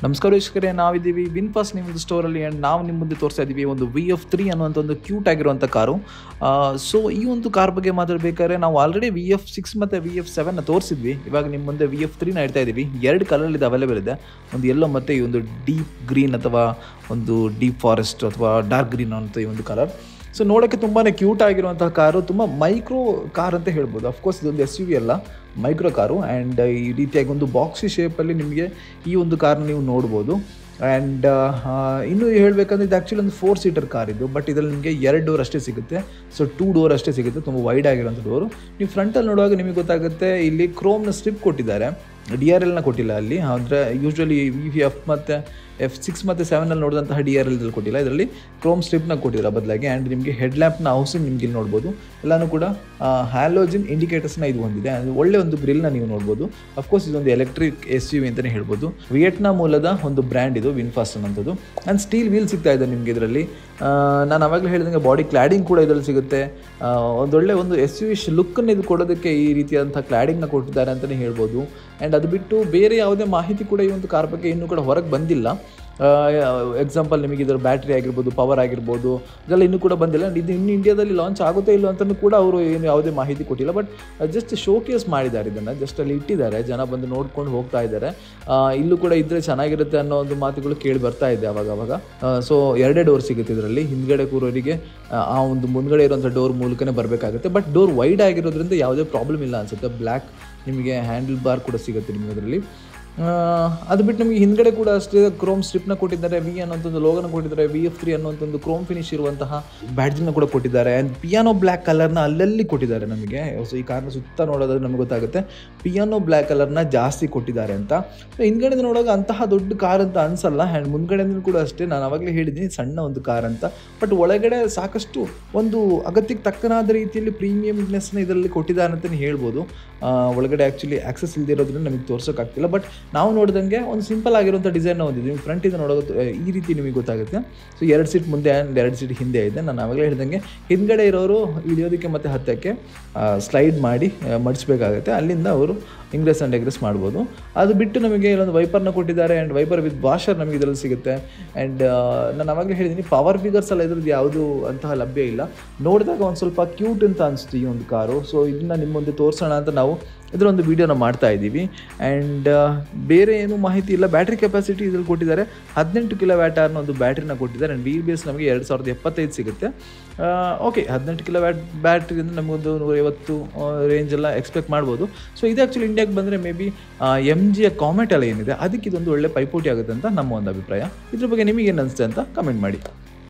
ನಮಸ್ಕಾರ ವೀಕ್ಷಕರೇ, ನಾವಿದ್ದೀವಿ ವಿನ್ಫಾಸ್ಟ್ ನಿಮ್ಮದು ಸ್ಟೋರಲ್ಲಿ. ಆ್ಯಂಡ್ ನಾವು ನಿಮ್ಮ ಮುಂದೆ ತೋರಿಸ್ತಾ ಇದ್ದೀವಿ ಒಂದು VF3 ಅನ್ನುವಂಥ ಒಂದು ಕ್ಯೂಟ್ ಆಗಿರುವಂಥ ಕಾರು. ಸೊ ಈ ಒಂದು ಕಾರ್ ಬಗ್ಗೆ ಮಾತಾಡಬೇಕಾದ್ರೆ ನಾವು ಆಲ್ರೆಡಿ VF6 ಮತ್ತು VF7 ತೋರಿಸಿದ್ವಿ. ಇವಾಗ ನಿಮ್ಮ ಮುಂದೆ VF3 ಇಡ್ತಾ ಇದ್ದೀವಿ. ಎರಡು ಕಲರ್ ಇದು ಅವೈಲೇಬಲ್ ಇದೆ, ಒಂದು ಯೆಲ್ಲೋ ಮತ್ತು ಈ ಒಂದು ಡೀಪ್ ಗ್ರೀನ್ ಅಥವಾ ಒಂದು ಡೀಪ್ ಫಾರೆಸ್ಟ್ ಅಥವಾ ಡಾರ್ಕ್ ಗ್ರೀನ್ ಅಂತ ಈ ಒಂದು ಕಲರ್. ಸೊ ನೋಡೋಕ್ಕೆ ತುಂಬಾ ಕ್ಯೂಟ್ ಆಗಿರುವಂತಹ ಕಾರು, ತುಂಬ ಮೈಕ್ರೋ ಕಾರ್ ಅಂತ ಹೇಳ್ಬೋದು. ಅಫ್ಕೋರ್ಸ್ ಇದೊಂದು SUV ಅಲ್ಲ, ಮೈಕ್ರೋ ಕಾರು. ಆ್ಯಂಡ್ ಈ ರೀತಿಯಾಗಿ ಒಂದು ಬಾಕ್ಸಿ ಶೇಪಲ್ಲಿ ನಿಮಗೆ ಈ ಒಂದು ಕಾರ್ನ ನೀವು ನೋಡ್ಬೋದು. ಆ್ಯಂಡ್ ಇನ್ನೂ ಹೇಳಬೇಕಂದ್ರೆ ಇದು ಆ್ಯಕ್ಚುಲಿ ಒಂದು 4 ಸೀಟರ್ ಕಾರ್ ಇದು. ಬಟ್ ಇದರಲ್ಲಿ ನಿಮಗೆ 2 ಡೋರ್ ಅಷ್ಟೇ ಸಿಗುತ್ತೆ. ಸೊ 2 ಡೋರ್ ಅಷ್ಟೇ ಸಿಗುತ್ತೆ, ತುಂಬ ವೈಡ್ ಆಗಿರೋಂಥ ಡೋರು. ನೀವು ಫ್ರಂಟಲ್ಲಿ ನೋಡುವಾಗ ನಿಮಗೆ ಗೊತ್ತಾಗುತ್ತೆ, ಇಲ್ಲಿ ಕ್ರೋಮ್ನ ಸ್ಟ್ರಿಪ್ ಕೊಟ್ಟಿದ್ದಾರೆ, DRLನ ಕೊಟ್ಟಿಲ್ಲ ಅಲ್ಲಿ. ಅಂದರೆ ಯೂಶ್ವಲಿ VF ಮತ್ತು F6 ಮತ್ತು 7 ನೋಡಿದಂತಹ DRL ಕೊಟ್ಟಿಲ್ಲ, ಇದರಲ್ಲಿ ಕ್ರೋಮ್ ಸ್ಟ್ರಿಪ್ನ ಕೊಟ್ಟಿದ್ದಾರೆ ಬದಲಾಗಿ. ಆ್ಯಂಡ್ ನಿಮಗೆ ಹೆಡ್ ಲ್ಯಾಂಪ್ನ ಹೌಸಿಂಗ್ ನಿಮ್ಗೆ ಇಲ್ಲಿ ನೋಡ್ಬೋದು. ಎಲ್ಲನೂ ಕೂಡ ಹ್ಯಾಲೋಜಿನ್ ಇಂಡಿಕೇಟರ್ಸ್ನ ಇದು ಹೊಂದಿದೆ. ಅದು ಒಳ್ಳೆ ಒಂದು ಗ್ರಿಲ್ನ ನೀವು ನೋಡ್ಬೋದು. ಅಫ್ಕೋರ್ಸ್ ಇದೊಂದು ಎಲೆಕ್ಟ್ರಿಕ್ SUV ಅಂತಲೇ ಹೇಳ್ಬೋದು. ವಿಯೆಟ್ನಾಂ ಮೂಲದ ಒಂದು ಬ್ರ್ಯಾಂಡ್ ಇದು ವಿನ್ಫಾಸ್ಟ್ ಅನ್ನೋಂಥದ್ದು. ಆ್ಯಂಡ್ ಸ್ಟೀಲ್ ವೀಲ್ ಸಿಗ್ತಾ ಇದೆ ನಿಮಗೆ ಇದರಲ್ಲಿ. ನಾನು ಆವಾಗಲೇ ಹೇಳಿದಂಗೆ ಬಾಡಿ ಕ್ಲಾಡಿಂಗ್ ಕೂಡ ಇದರಲ್ಲಿ ಸಿಗುತ್ತೆ. ಒಂದೊಳ್ಳೆ ಒಂದು SUV ಲುಕ್ಕನ್ನು ಇದು ಕೊಡೋದಕ್ಕೆ ಈ ರೀತಿಯಾದಂಥ ಕ್ಲಾಡಿಂಗ್ನ ಕೊಟ್ಟಿದ್ದಾರೆ ಅಂತಲೇ ಹೇಳ್ಬೋದು. ಆ್ಯಂಡ್ ಅದು ಬಿಟ್ಟು ಬೇರೆ ಯಾವುದೇ ಮಾಹಿತಿ ಕೂಡ ಈ ಒಂದು ಕಾರ್ ಬಗ್ಗೆ ಇನ್ನೂ ಕೂಡ ಹೊರಗೆ ಬಂದಿಲ್ಲ. ಎಕ್ಸಾಂಪಲ್ ನಿಮಗೆ ಇದರ ಬ್ಯಾಟ್ರಿ ಆಗಿರ್ಬೋದು, ಪವರ್ ಆಗಿರ್ಬೋದು, ಇದೆಲ್ಲ ಇನ್ನೂ ಕೂಡ ಬಂದಿಲ್ಲ. ಇದು ಇನ್ನು ಇಂಡಿಯಾದಲ್ಲಿ ಲಾಂಚ್ ಆಗುತ್ತೋ ಇಲ್ಲೋ ಅಂತಲೂ ಕೂಡ ಅವರು ಏನು ಯಾವುದೇ ಮಾಹಿತಿ ಕೊಟ್ಟಿಲ್ಲ. ಬಟ್ ಜಸ್ಟ್ ಶೋಕೇಸ್ ಮಾಡಿದ್ದಾರೆ, ಇದನ್ನು ಜಸ್ಟ್ ಅಲ್ಲಿ ಇಟ್ಟಿದ್ದಾರೆ, ಜನ ಬಂದು ನೋಡ್ಕೊಂಡು ಹೋಗ್ತಾ ಇದ್ದಾರೆ. ಇಲ್ಲೂ ಕೂಡ ಇದ್ದರೆ ಚೆನ್ನಾಗಿರುತ್ತೆ ಅನ್ನೋ ಒಂದು ಮಾತುಗಳು ಕೇಳಿ ಬರ್ತಾ ಇದೆ ಅವಾಗ. ಸೊ 2 ಡೋರ್ ಸಿಗುತ್ತೆ ಇದರಲ್ಲಿ. ಹಿಂದ್ಗಡೆ ಕೂರೋರಿಗೆ ಆ ಒಂದು ಮುಂದ್ಗಡೆ ಇರೋಂಥ ಡೋರ್ ಮೂಲಕನೇ ಬರಬೇಕಾಗುತ್ತೆ. ಬಟ್ ಡೋರ್ ವೈಡ್ ಆಗಿರೋದ್ರಿಂದ ಯಾವುದೇ ಪ್ರಾಬ್ಲಮ್ ಇಲ್ಲ ಅನಿಸುತ್ತೆ. ಬ್ಲ್ಯಾಕ್ ನಿಮಗೆ ಹ್ಯಾಂಡಲ್ ಬಾರ್ ಕೂಡ ಸಿಗುತ್ತೆ ನಿಮಗೆ ಅದರಲ್ಲಿ. ಅದು ಬಿಟ್ಟು ನಮಗೆ ಹಿಂದ್ಗಡೆ ಕೂಡ ಅಷ್ಟೇ ಕ್ರೋಮ್ ಸ್ಟ್ರಿಪ್ನ ಕೊಟ್ಟಿದ್ದಾರೆ. V ಅನ್ನೋಂಥದ್ದು ಲೋಗನ ಕೊಟ್ಟಿದ್ದಾರೆ. VF3 ಅನ್ನೋಂಥದ್ದು ಕ್ರೋಮ್ ಫಿನಿಶ್ ಇರುವಂತಹ ಬ್ಯಾಡ್ಜನ್ನ ಕೂಡ ಕೊಟ್ಟಿದ್ದಾರೆ. ಆ್ಯಂಡ್ ಪಿಯಾನೋ ಬ್ಲ್ಯಾಕ್ ಕಲರ್ನ ಅಲ್ಲಲ್ಲಿ ಕೊಟ್ಟಿದ್ದಾರೆ ನಮಗೆ. ಸೊ ಈ ಕಾರ್ನ ಸುತ್ತ ನೋಡೋದಾದ್ರೆ ನಮಗೆ ಗೊತ್ತಾಗುತ್ತೆ ಪಿಯಾನೋ ಬ್ಲ್ಯಾಕ್ ಕಲರ್ನ ಜಾಸ್ತಿ ಕೊಟ್ಟಿದ್ದಾರೆ ಅಂತ. ಸೊ ಹಿಂದ್ಗಡೆ ನೋಡುವಾಗ ಅಂತಹ ದೊಡ್ಡ ಕಾರ್ ಅಂತ ಅನಿಸಲ್ಲ. ಆ್ಯಂಡ್ ಮುಂದ್ಗಡೆಯಿಂದ ಕೂಡ ಅಷ್ಟೇ, ನಾನು ಆವಾಗಲೇ ಹೇಳಿದ್ದೀನಿ ಸಣ್ಣ ಒಂದು ಕಾರ್ ಅಂತ. ಬಟ್ ಒಳಗಡೆ ಸಾಕಷ್ಟು ಒಂದು ಅಗತ್ಯಕ್ಕೆ ತಕ್ಕನಾದ ರೀತಿಯಲ್ಲಿ ಪ್ರೀಮಿಯಮ್ನೆಸ್ನ ಇದರಲ್ಲಿ ಕೊಟ್ಟಿದ್ದಾರೆ ಅಂತಲೇ ಹೇಳ್ಬೋದು. ಒಳಗಡೆ ಆ್ಯಕ್ಚುಲಿ ಆಕ್ಸೆಸ್ ಇಲ್ಲದಿರೋದ್ರಿಂದ ನಮಗೆ ತೋರ್ಸೋಕ್ಕಾಗ್ತಿಲ್ಲ. ಬಟ್ ನಾವು ನೋಡಿದಂಗೆ ಒಂದು ಸಿಂಪಲ್ ಆಗಿರುವಂಥ ಡಿಸೈನ್ನ ಹೊಂದಿದ್ದೀವಿ. ಫ್ರಂಟ್ ಇದು ನೋಡೋದು ಈ ರೀತಿ ನಿಮಗೆ ಗೊತ್ತಾಗುತ್ತೆ. ಸೊ 2 ಸೀಟ್ ಮುಂದೆ ಆ್ಯಂಡ್ 2 ಸೀಟ್ ಹಿಂದೆ ಇದೆ. ನಾನು ಆವಾಗಲೇ ಹೇಳಿದಂಗೆ ಹಿಂದ್ಗಡೆ ಇರೋರು ಇಳಿಯೋದಕ್ಕೆ ಮತ್ತು ಹತ್ತಕ್ಕೆ ಸ್ಲೈಡ್ ಮಾಡಿ ಮಡಿಸ್ಬೇಕಾಗುತ್ತೆ. ಅಲ್ಲಿಂದ ಅವರು ಇಂಗ್ರೆಸ್ ಆ್ಯಂಡ್ ಎಗ್ರೆಸ್ ಮಾಡ್ಬೋದು. ಅದು ಬಿಟ್ಟು ನಮಗೆ ಇಲ್ಲೊಂದು ವೈಪರ್ನ ಕೊಟ್ಟಿದ್ದಾರೆ. ಆ್ಯಂಡ್ ವೈಪರ್ ವಿತ್ ವಾಷರ್ ನಮಗೆ ಇದರಲ್ಲಿ ಸಿಗುತ್ತೆ. ಆ್ಯಂಡ್ ನಾನು ಆವಾಗಲೇ ಹೇಳಿದ್ದೀನಿ ಪವರ್ ಫಿಗರ್ಸ್ ಎಲ್ಲ ಇದ್ರದ್ದು ಯಾವುದು ಅಂತಹ ಲಭ್ಯ ಇಲ್ಲ. ನೋಡಿದಾಗ ಒಂದು ಸ್ವಲ್ಪ ಕ್ಯೂಟ್ ಅಂತ ಅನಿಸ್ತು ಈ ಒಂದು ಕಾರು. ಸೊ ಇದನ್ನು ನಿಮ್ಮ ಮುಂದೆ ತೋರಿಸೋಣ ಅಂತ ನಾವು ಇದರೊಂದು ವೀಡಿಯೋನ ಮಾಡ್ತಾ ಇದ್ದೀವಿ. ಆ್ಯಂಡ್ ಬೇರೆ ಏನೂ ಮಾಹಿತಿ ಇಲ್ಲ. ಬ್ಯಾಟ್ರಿ ಕೆಪಾಸಿಟಿ ಇದ್ರಲ್ಲಿ ಕೊಟ್ಟಿದ್ದಾರೆ, 18 kW ಒಂದು ಬ್ಯಾಟ್ರಿನ ಕೊಟ್ಟಿದ್ದಾರೆ. ಆ್ಯಂಡ್ ವೀಲ್ ಬೇಸ್ ನಮಗೆ 2075 ಸಿಗುತ್ತೆ. ಓಕೆ, 18 kW ಬ್ಯಾಟ್ರಿಯಿಂದ ನಮಗೊಂದು 150 ರೇಂಜೆಲ್ಲ ಎಕ್ಸ್ಪೆಕ್ಟ್ ಮಾಡ್ಬೋದು. ಸೊ ಇದು ಆ್ಯಕ್ಚುಲಿ ಇಂಡಿಯಾಗೆ ಬಂದರೆ ಮೇ ಬಿ MGಯ ಕಾಮೆಟ್ ಎಲ್ಲ ಏನಿದೆ ಅದಕ್ಕೆ ಇದೊಂದು ಒಳ್ಳೆ ಪೈಪೋಟಿ ಆಗುತ್ತೆ ಅಂತ ನಮ್ಮ ಒಂದು ಅಭಿಪ್ರಾಯ. ಇದ್ರ ಬಗ್ಗೆ ನಿಮಗೇನು ಅನಿಸುತ್ತೆ ಅಂತ ಕಮೆಂಟ್ ಮಾಡಿ.